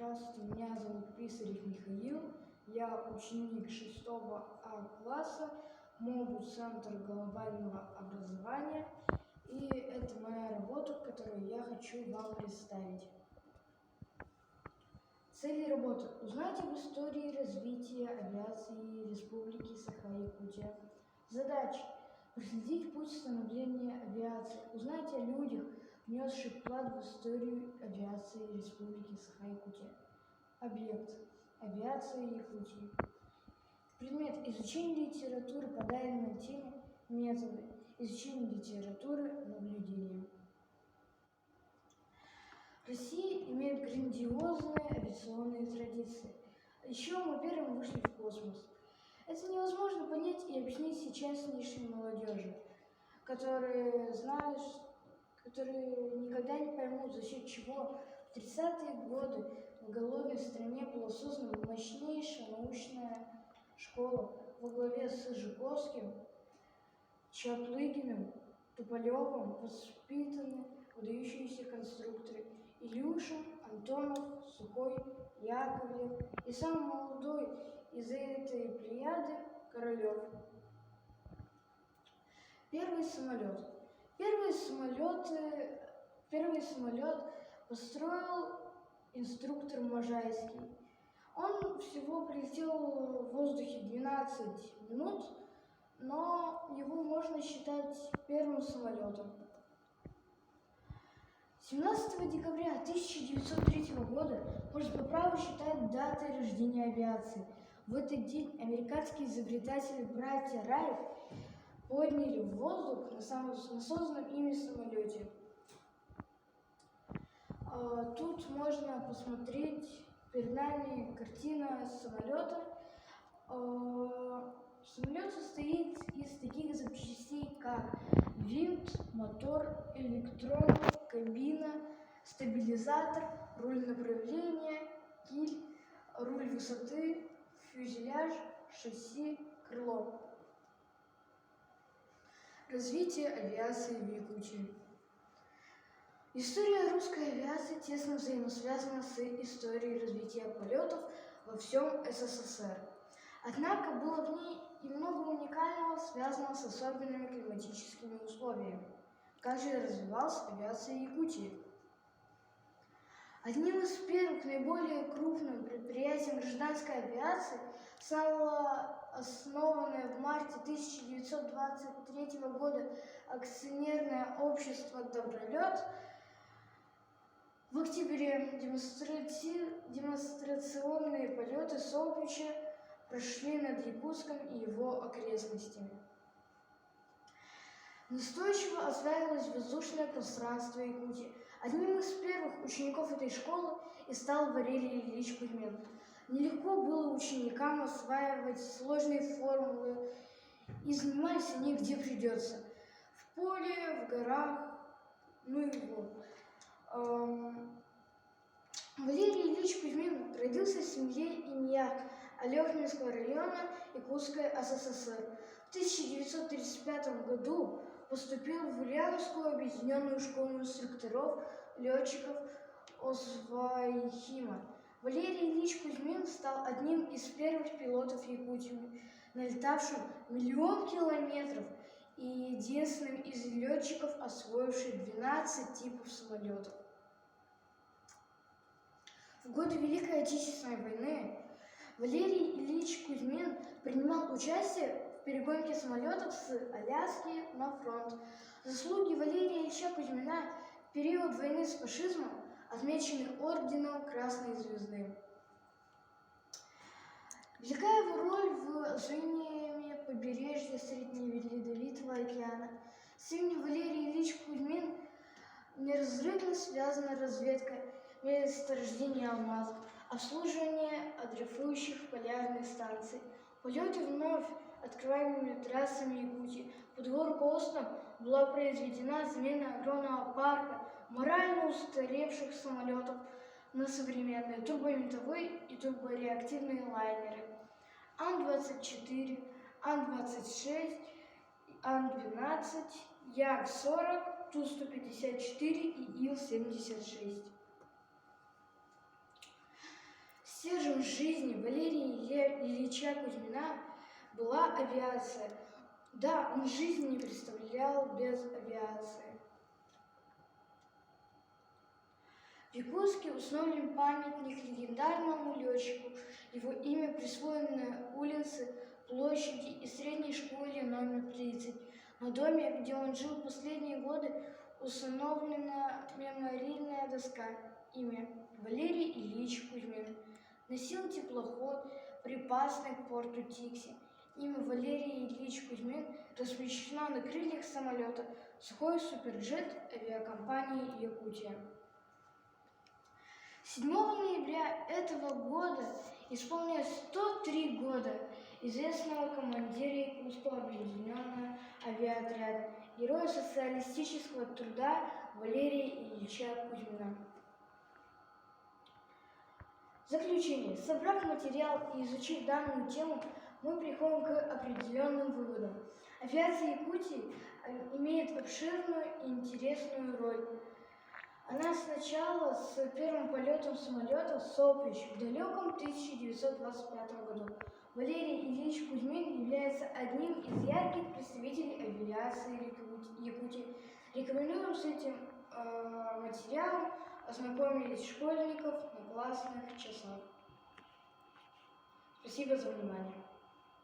Здравствуйте, меня зовут Писарев Михаил, я ученик 6 класса МОБУ Центр глобального образования, и это моя работа, которую я хочу вам представить. Цели работы. Узнать об истории развития авиации Республики Саха-Якутия. Задачи. Проследить путь становления авиации. Узнать о людях, внесших вклад в историю авиации Республики Саха-Якутия. Объект. Авиация Якутии. Предмет. Изучение литературы по данной теме. Методы. Изучение литературы. Наблюдения. Россия имеет грандиозные авиационные традиции. Еще мы первым вышли в космос. Это невозможно понять и объяснить сейчасшней молодежи, которые никогда не поймут, за счет чего в 30-е годы в голодной стране была создана мощнейшая научная школа во главе с Жуковским, Чаплыгиным, Туполевым, воспитаны выдающиеся конструкторы Илюшин, Антонов, Сухой, Яковлев и самый молодой из этой плеяды Королев. Первый самолет. Первый самолет построил инструктор Можайский. Он всего прилетел в воздухе 12 минут, но его можно считать первым самолетом. 17 декабря 1903 года можно по праву считать датой рождения авиации. В этот день американские изобретатели братья Райт подняли в воздух на созданном ими самолете. Тут можно посмотреть перед нами картина самолета. Самолет состоит из таких запчастей, как винт, мотор, электроника, кабина, стабилизатор, руль направления, киль, руль высоты, фюзеляж, шасси, крыло. Развитие авиации в Якутии. История русской авиации тесно взаимосвязана с историей развития полетов во всем СССР. Однако было в ней и много уникального, связанного с особенными климатическими условиями. Как же развивалась авиация Якутии? Одним из первых наиболее крупным предприятием гражданской авиации стало основанное в марте 1923 года акционерное общество «Добролет». В октябре демонстрационные полеты Солнеча прошли над Якутском и его окрестностями. Настойчиво осваивалось воздушное пространство Якутии. Одним из первых учеников этой школы и стал Валерий Ильич Кузьмин. Нелегко было ученикам осваивать сложные формулы, и занимались они где придется. В поле, в горах, ну и вот. Валерий Ильич Кузьмин родился в семье Иньяк Алехинского района Якутской ССР. В 1935 году поступил в Ульяновскую объединенную школу инструкторов летчиков Освайхима. Валерий Ильич Кузьмин стал одним из первых пилотов Якутии, налетавшим 1 000 000 километров и единственным из летчиков, освоивших 12 типов самолетов. В годы Великой Отечественной войны Валерий Ильич Кузьмин принимал участие в перегонке самолетов с Аляски на фронт. Заслуги Валерия Ильича Кузьмина в период войны с фашизмом отмечены орденом Красной Звезды. Велика его роль в освоении побережья Среднего Ледовитого океана. С именем Валерий Ильич Кузьмин неразрывно связана разведка месторождения алмазов, обслуживание дрейфующих полярных станций, полеты вновь открываемыми трассами Якутии. Под его руководством была произведена замена огромного парка морально устаревших самолетов на современные турбовинтовые и турбореактивные лайнеры Ан-24, Ан-26, Ан-12, Як-40, Ту-154 и Ил-76. Предметом жизни Валерия Ильича Кузьмина была авиация. Да, он жизни не представлял без авиации. В Якутске установлен памятник легендарному летчику. Его имя присвоено на улице, площади и средней школе номер 30. На доме, где он жил последние годы, установлена мемориальная доска. Имя Валерий Ильич Кузьмин. Носил теплоход, припасный к порту Тикси. Имя Валерий Ильич Кузьмин размещено на крыльях самолета «Сухой суперджет» авиакомпании «Якутия». 7 ноября этого года исполнилось 103 года известного командира Якутского объединенного авиаотряда, героя социалистического труда Валерия Ильича Кузьмина. Заключение. Собрав материал и изучив данную тему, мы приходим к определенным выводам. Авиация Якутии имеет обширную и интересную роль. Она сначала с первым полетом самолета «Соприч» в далеком 1925 году. Валерий Ильич Кузьмин является одним из ярких представителей авиации Якутии. Рекомендуем с этим материалом ознакомить школьников на классных часах. Спасибо за внимание.